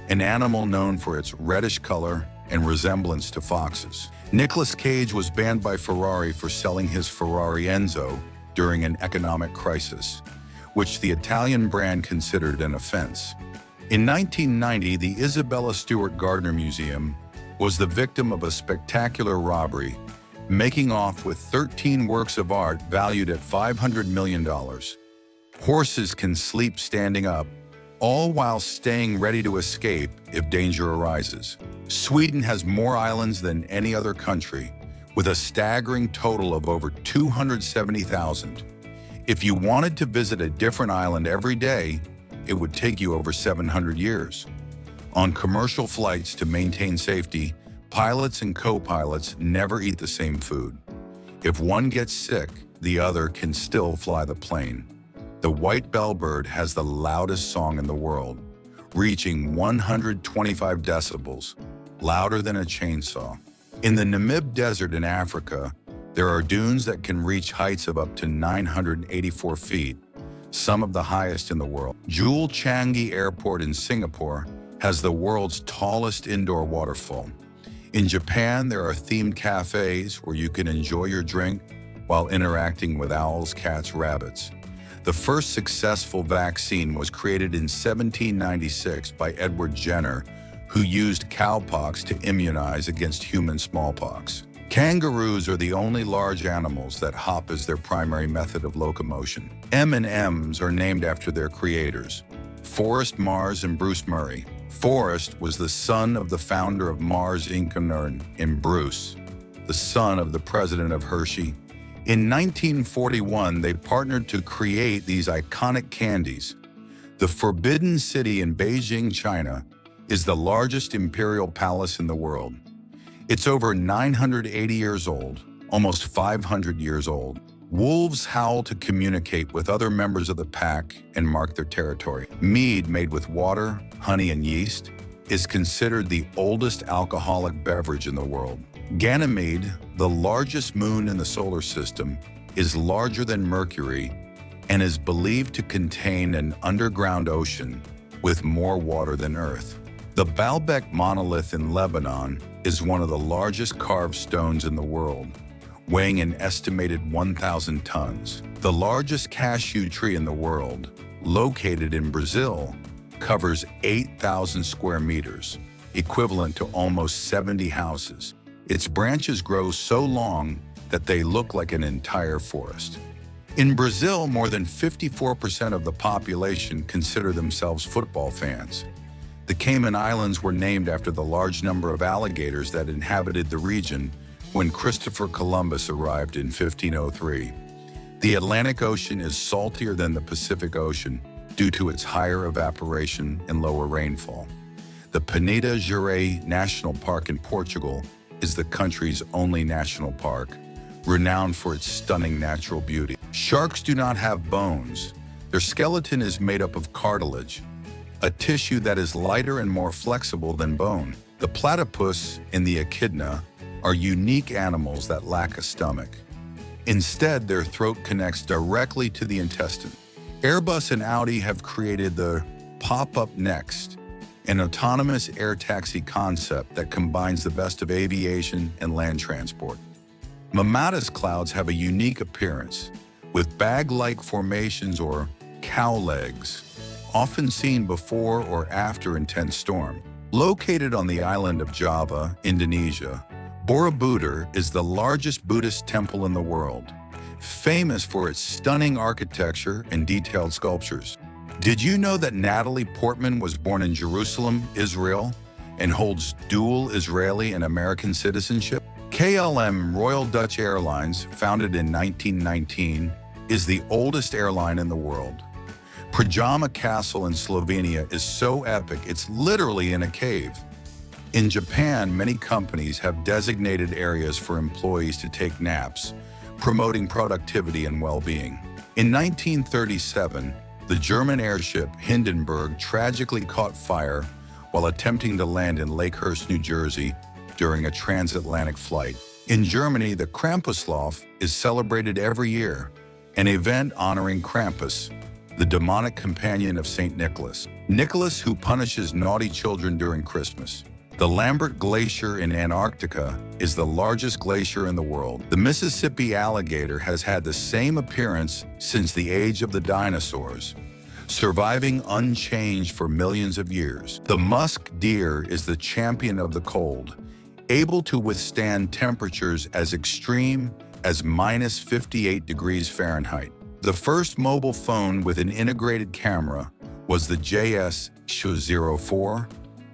an animal known for its reddish color and resemblance to foxes. Nicolas Cage was banned by Ferrari for selling his Ferrari Enzo during an economic crisis, which the Italian brand considered an offense. In 1990, the Isabella Stewart Gardner Museum was the victim of a spectacular robbery, making off with 13 works of art valued at $500 million. Horses can sleep standing up, all while staying ready to escape if danger arises. Sweden has more islands than any other country, with a staggering total of over 270,000. If you wanted to visit a different island every day, it would take you over 700 years. On commercial flights, to maintain safety, pilots and co-pilots never eat the same food. If one gets sick, the other can still fly the plane. The white bellbird has the loudest song in the world, reaching 125 decibels, louder than a chainsaw. In the Namib Desert in Africa, there are dunes that can reach heights of up to 984 feet, some of the highest in the world. Jewel Changi Airport in Singapore has the world's tallest indoor waterfall. In Japan, there are themed cafes where you can enjoy your drink while interacting with owls, cats, rabbits. The first successful vaccine was created in 1796 by Edward Jenner, who used cowpox to immunize against human smallpox. Kangaroos are the only large animals that hop as their primary method of locomotion. M&Ms are named after their creators, Forrest Mars and Bruce Murray. Forrest was the son of the founder of Mars Inc. and Bruce, the son of the president of Hershey. In 1941, they partnered to create these iconic candies. The Forbidden City in Beijing, China, is the largest imperial palace in the world. It's over 980 years old, almost 500 years old. Wolves howl to communicate with other members of the pack and mark their territory. Mead, made with water, honey, and yeast, is considered the oldest alcoholic beverage in the world. Ganymede, the largest moon in the solar system, is larger than Mercury and is believed to contain an underground ocean with more water than Earth. The Baalbek monolith in Lebanon is one of the largest carved stones in the world, weighing an estimated 1,000 tons. The largest cashew tree in the world, located in Brazil, covers 8,000 square meters, equivalent to almost 70 houses. Its branches grow so long that they look like an entire forest. In Brazil, more than 54% of the population consider themselves football fans. The Cayman Islands were named after the large number of alligators that inhabited the region when Christopher Columbus arrived in 1503. The Atlantic Ocean is saltier than the Pacific Ocean due to its higher evaporation and lower rainfall. The Peneda Gerês National Park in Portugal is the country's only national park, renowned for its stunning natural beauty. Sharks do not have bones. Their skeleton is made up of cartilage, a tissue that is lighter and more flexible than bone. The platypus and the echidna are unique animals that lack a stomach. Instead, their throat connects directly to the intestine. Airbus and Audi have created the Pop-Up Next, an autonomous air taxi concept that combines the best of aviation and land transport. Mammatus clouds have a unique appearance, with bag-like formations or cow legs, often seen before or after intense storm. Located on the island of Java, Indonesia, Borobudur is the largest Buddhist temple in the world, famous for its stunning architecture and detailed sculptures. Did you know that Natalie Portman was born in Jerusalem, Israel, and holds dual Israeli and American citizenship? KLM Royal Dutch Airlines, founded in 1919, is the oldest airline in the world. Pajama Castle in Slovenia is so epic it's literally in a cave. In Japan, many companies have designated areas for employees to take naps, promoting productivity and well-being. In 1937, the German airship Hindenburg tragically caught fire while attempting to land in Lakehurst, New Jersey during a transatlantic flight. In Germany, the Krampuslauf is celebrated every year, an event honoring Krampus, the demonic companion of St. Nicholas. Nicholas, who punishes naughty children during Christmas. The Lambert Glacier in Antarctica is the largest glacier in the world. The Mississippi alligator has had the same appearance since the age of the dinosaurs, surviving unchanged for millions of years. The musk deer is the champion of the cold, able to withstand temperatures as extreme as -58 degrees Fahrenheit. The first mobile phone with an integrated camera was the JS-04,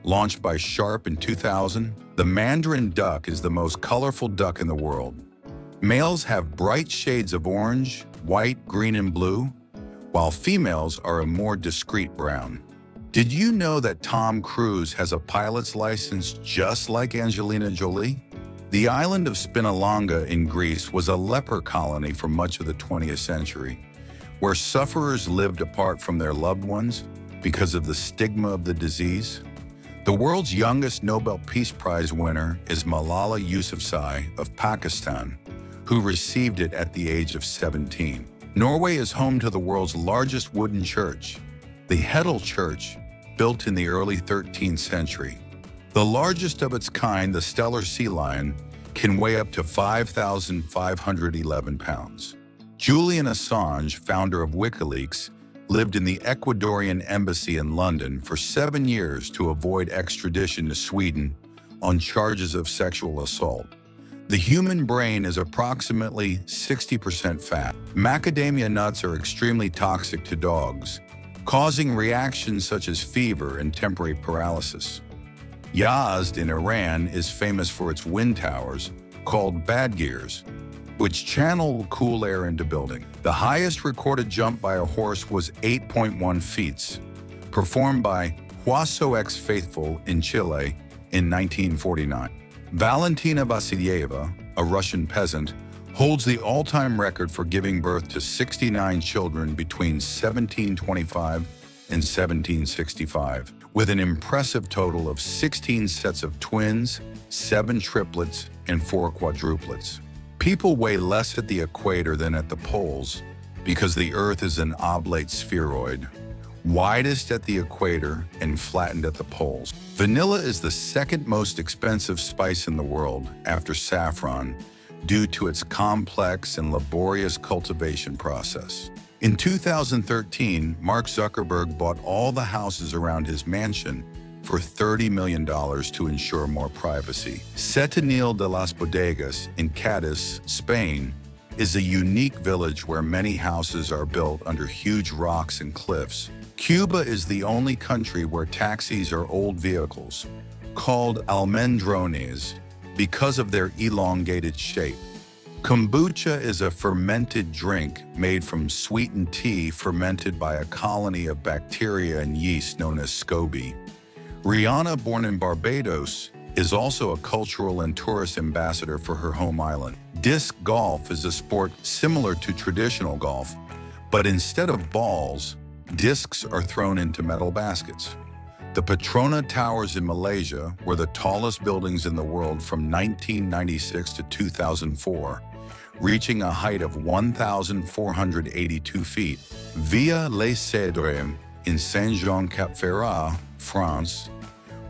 launched by Sharp in 2000. The mandarin duck is the most colorful duck in the world. Males have bright shades of orange, white, green, and blue, while females are a more discreet brown. Did you know that Tom Cruise has a pilot's license just like Angelina Jolie? The island of Spinalonga in Greece was a leper colony for much of the 20th century, where sufferers lived apart from their loved ones because of the stigma of the disease. The world's youngest Nobel Peace Prize winner is Malala Yousafzai of Pakistan, who received it at the age of 17. Norway is home to the world's largest wooden church, the Hedel Church, built in the early 13th century. The largest of its kind, the Steller sea lion, can weigh up to 5,511 pounds. Julian Assange, founder of WikiLeaks, lived in the Ecuadorian embassy in London for 7 years to avoid extradition to Sweden on charges of sexual assault. The human brain is approximately 60% fat. Macadamia nuts are extremely toxic to dogs, causing reactions such as fever and temporary paralysis. Yazd in Iran is famous for its wind towers, called badgirs, which channel cool air into building. The highest recorded jump by a horse was 8.1 feet, performed by Huaso X Faithful in Chile in 1949. Valentina Vasilyeva, a Russian peasant, holds the all-time record for giving birth to 69 children between 1725 and 1765, with an impressive total of 16 sets of twins, 7 triplets, and 4 quadruplets. People weigh less at the equator than at the poles because the Earth is an oblate spheroid, widest at the equator and flattened at the poles. Vanilla is the second most expensive spice in the world after saffron due to its complex and laborious cultivation process. In 2013, Mark Zuckerberg bought all the houses around his mansion for $30 million to ensure more privacy. Setenil de las Bodegas in Cadiz, Spain, is a unique village where many houses are built under huge rocks and cliffs. Cuba is the only country where taxis are old vehicles, called almendrones, because of their elongated shape. Kombucha is a fermented drink made from sweetened tea fermented by a colony of bacteria and yeast known as SCOBY. Rihanna, born in Barbados, is also a cultural and tourist ambassador for her home island. Disc golf is a sport similar to traditional golf, but instead of balls, discs are thrown into metal baskets. The Petronas Towers in Malaysia were the tallest buildings in the world from 1996 to 2004, reaching a height of 1,482 feet. Villa Les Cèdres in Saint-Jean-Cap-Ferrat, France,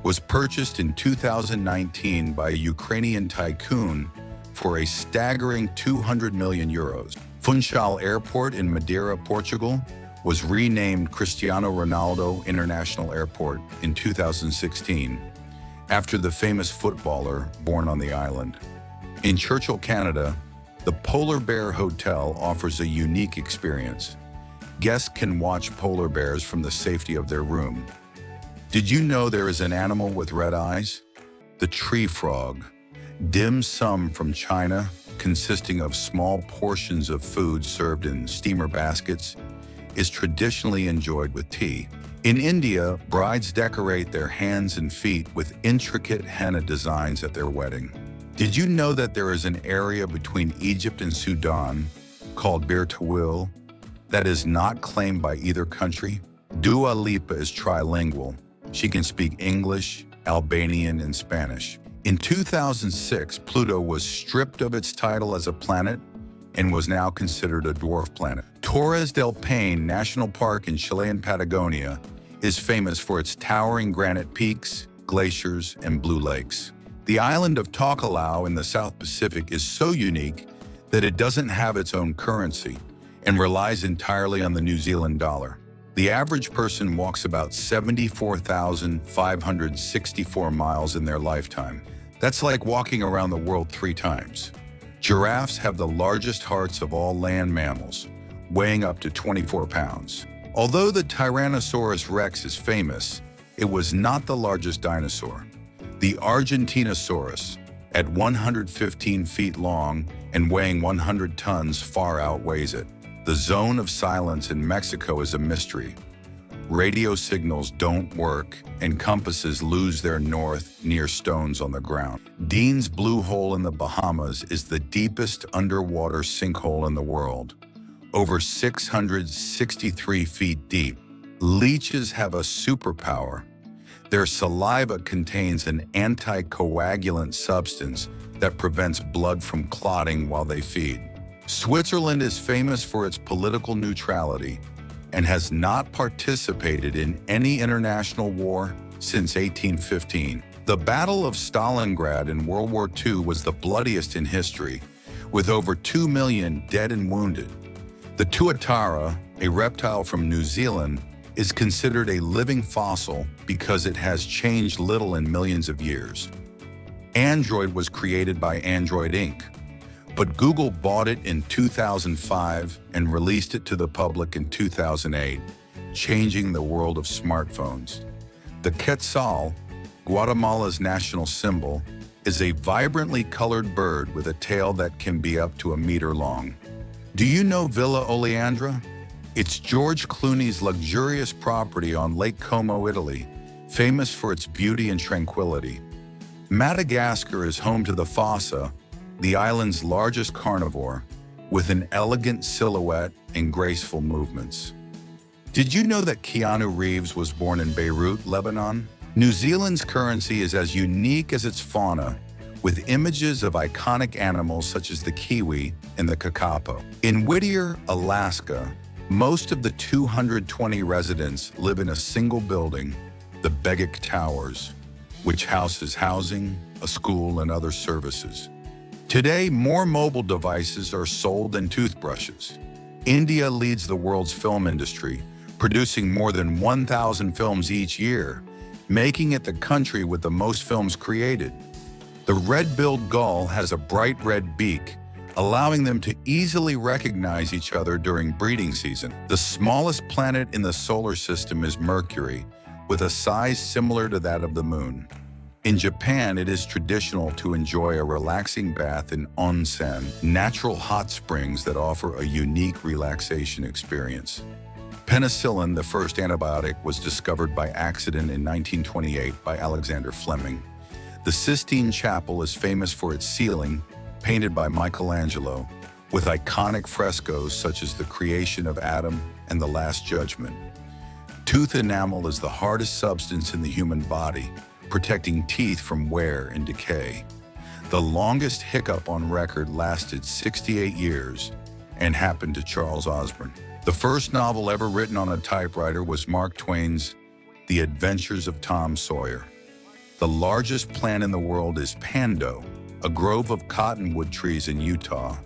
was purchased in 2019 by a Ukrainian tycoon for a staggering 200 million euros. Funchal Airport in Madeira, Portugal, was renamed Cristiano Ronaldo International Airport in 2016, after the famous footballer born on the island. In Churchill, Canada, the Polar Bear Hotel offers a unique experience. Guests can watch polar bears from the safety of their room. Did you know there is an animal with red eyes? The tree frog. Dim sum from China, consisting of small portions of food served in steamer baskets, is traditionally enjoyed with tea. In India, brides decorate their hands and feet with intricate henna designs at their wedding. Did you know that there is an area between Egypt and Sudan called Bir Tawil that is not claimed by either country? Dua Lipa is trilingual. She can speak English, Albanian, and Spanish. In 2006, Pluto was stripped of its title as a planet and was now considered a dwarf planet. Torres del Paine National Park in Chilean Patagonia is famous for its towering granite peaks, glaciers, and blue lakes. The island of Tokelau in the South Pacific is so unique that it doesn't have its own currency and relies entirely on the New Zealand dollar. The average person walks about 74,564 miles in their lifetime. That's like walking around the world 3 times. Giraffes have the largest hearts of all land mammals, weighing up to 24 pounds. Although the Tyrannosaurus rex is famous, it was not the largest dinosaur. The Argentinosaurus, at 115 feet long and weighing 100 tons, far outweighs it. The zone of silence in Mexico is a mystery. Radio signals don't work and compasses lose their north near stones on the ground. Dean's Blue Hole in the Bahamas is the deepest underwater sinkhole in the world, over 663 feet deep. Leeches have a superpower. Their saliva contains an anticoagulant substance that prevents blood from clotting while they feed. Switzerland is famous for its political neutrality and has not participated in any international war since 1815. The Battle of Stalingrad in World War II was the bloodiest in history, with over 2 million dead and wounded. The tuatara, a reptile from New Zealand, is considered a living fossil because it has changed little in millions of years. Android was created by Android Inc., but Google bought it in 2005 and released it to the public in 2008, changing the world of smartphones. The quetzal, Guatemala's national symbol, is a vibrantly colored bird with a tail that can be up to a meter long. Do you know Villa Oleandra? It's George Clooney's luxurious property on Lake Como, Italy, famous for its beauty and tranquility. Madagascar is home to the fossa, the island's largest carnivore, with an elegant silhouette and graceful movements. Did you know that Keanu Reeves was born in Beirut, Lebanon? New Zealand's currency is as unique as its fauna, with images of iconic animals such as the kiwi and the kakapo. In Whittier, Alaska, most of the 220 residents live in a single building, the Begik Towers, which houses housing, a school, and other services. Today, more mobile devices are sold than toothbrushes. India leads the world's film industry, producing more than 1,000 films each year, making it the country with the most films created. The red-billed gull has a bright red beak, allowing them to easily recognize each other during breeding season. The smallest planet in the solar system is Mercury, with a size similar to that of the Moon. In Japan, it is traditional to enjoy a relaxing bath in onsen, natural hot springs that offer a unique relaxation experience. Penicillin, the first antibiotic, was discovered by accident in 1928 by Alexander Fleming. The Sistine Chapel is famous for its ceiling, painted by Michelangelo, with iconic frescoes such as the creation of Adam and the Last Judgment. Tooth enamel is the hardest substance in the human body, protecting teeth from wear and decay. The longest hiccup on record lasted 68 years and happened to Charles Osborne. The first novel ever written on a typewriter was Mark Twain's The Adventures of Tom Sawyer. The largest plant in the world is Pando, a grove of cottonwood trees in Utah,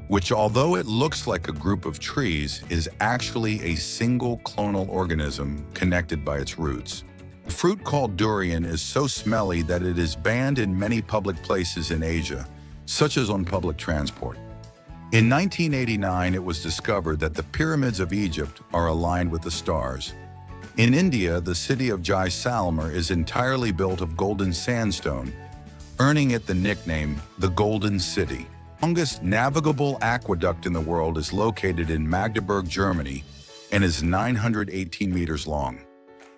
which, although it looks like a group of trees, is actually a single clonal organism connected by its roots. The fruit called durian is so smelly that it is banned in many public places in Asia, such as on public transport. In 1989, it was discovered that the pyramids of Egypt are aligned with the stars. In India, the city of Jaisalmer is entirely built of golden sandstone, earning it the nickname the Golden City. The longest navigable aqueduct in the world is located in Magdeburg, Germany, and is 918 meters long.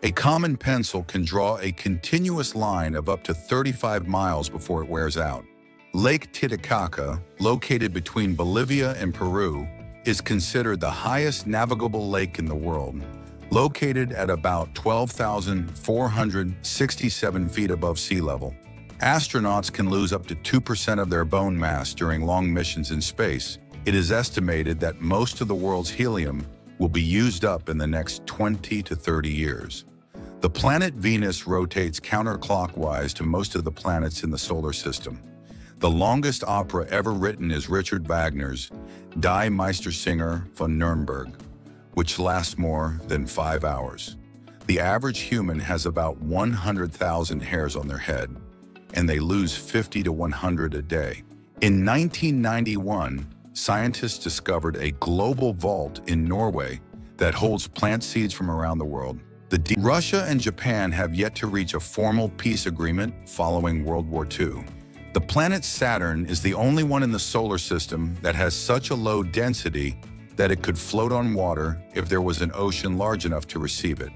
A common pencil can draw a continuous line of up to 35 miles before it wears out. Lake Titicaca, located between Bolivia and Peru, is considered the highest navigable lake in the world, located at about 12,467 feet above sea level. Astronauts can lose up to 2% of their bone mass during long missions in space. It is estimated that most of the world's helium will be used up in the next 20 to 30 years. The planet Venus rotates counterclockwise to most of the planets in the solar system. The longest opera ever written is Richard Wagner's Die Meistersinger von Nürnberg, which lasts more than 5 hours. The average human has about 100,000 hairs on their head, and they lose 50 to 100 a day. In 1991, scientists discovered a global vault in Norway that holds plant seeds from around the world. Russia and Japan have yet to reach a formal peace agreement following World War II. The planet Saturn is the only one in the solar system that has such a low density that it could float on water if there was an ocean large enough to receive it.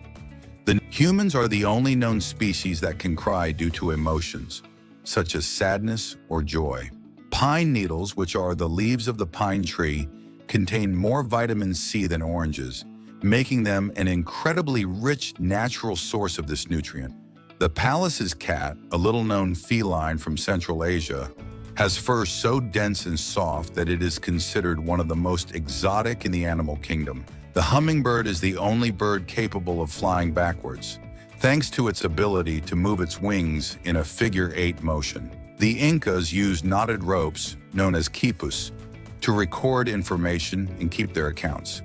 The humans are the only known species that can cry due to emotions, such as sadness or joy. Pine needles, which are the leaves of the pine tree, contain more vitamin C than oranges, making them an incredibly rich natural source of this nutrient. The Pallas's cat, a little-known feline from Central Asia, has fur so dense and soft that it is considered one of the most exotic in the animal kingdom. The hummingbird is the only bird capable of flying backwards, thanks to its ability to move its wings in a figure-8 motion. The Incas used knotted ropes, known as quipus, to record information and keep their accounts.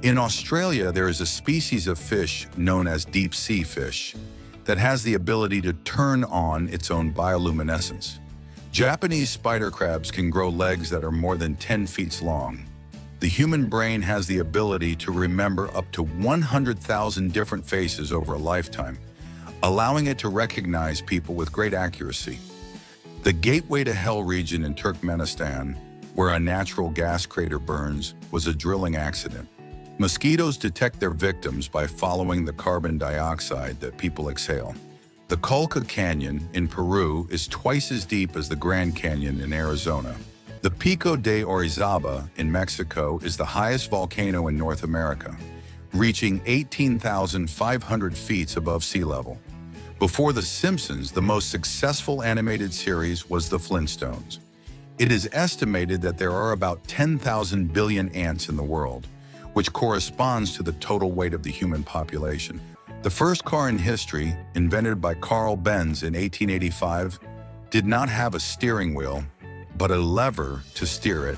In Australia, there is a species of fish known as deep-sea fish that has the ability to turn on its own bioluminescence. Japanese spider crabs can grow legs that are more than 10 feet long. The human brain has the ability to remember up to 100,000 different faces over a lifetime, allowing it to recognize people with great accuracy. The Gateway to Hell region in Turkmenistan, where a natural gas crater burns, was a drilling accident. Mosquitoes detect their victims by following the carbon dioxide that people exhale. The Colca Canyon in Peru is twice as deep as the Grand Canyon in Arizona. The Pico de Orizaba in Mexico is the highest volcano in North America, reaching 18,500 feet above sea level. Before The Simpsons, the most successful animated series was The Flintstones. It is estimated that there are about 10,000 billion ants in the world, which corresponds to the total weight of the human population. The first car in history, invented by Carl Benz in 1885, did not have a steering wheel, but a lever to steer it.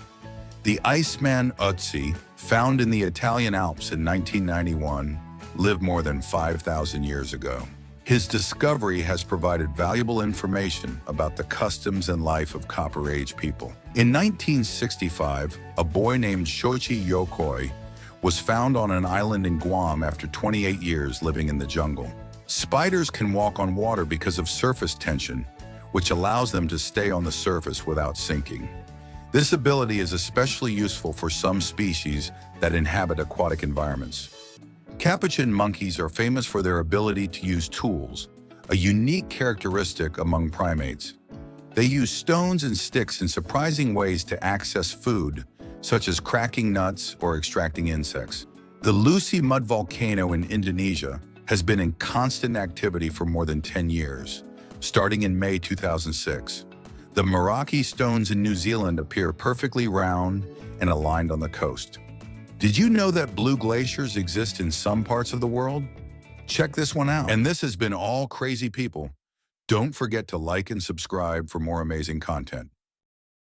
The Iceman Ötzi, found in the Italian Alps in 1991, lived more than 5,000 years ago. His discovery has provided valuable information about the customs and life of Copper Age people. In 1965, a boy named Shoichi Yokoi was found on an island in Guam after 28 years living in the jungle. Spiders can walk on water because of surface tension, which allows them to stay on the surface without sinking. This ability is especially useful for some species that inhabit aquatic environments. Capuchin monkeys are famous for their ability to use tools, a unique characteristic among primates. They use stones and sticks in surprising ways to access food, such as cracking nuts or extracting insects. The Lucy Mud Volcano in Indonesia has been in constant activity for more than 10 years, starting in May 2006. The Meraki stones in New Zealand appear perfectly round and aligned on the coast. Did you know that blue glaciers exist in some parts of the world? Check this one out. And this has been All Crazy People. Don't forget to like and subscribe for more amazing content.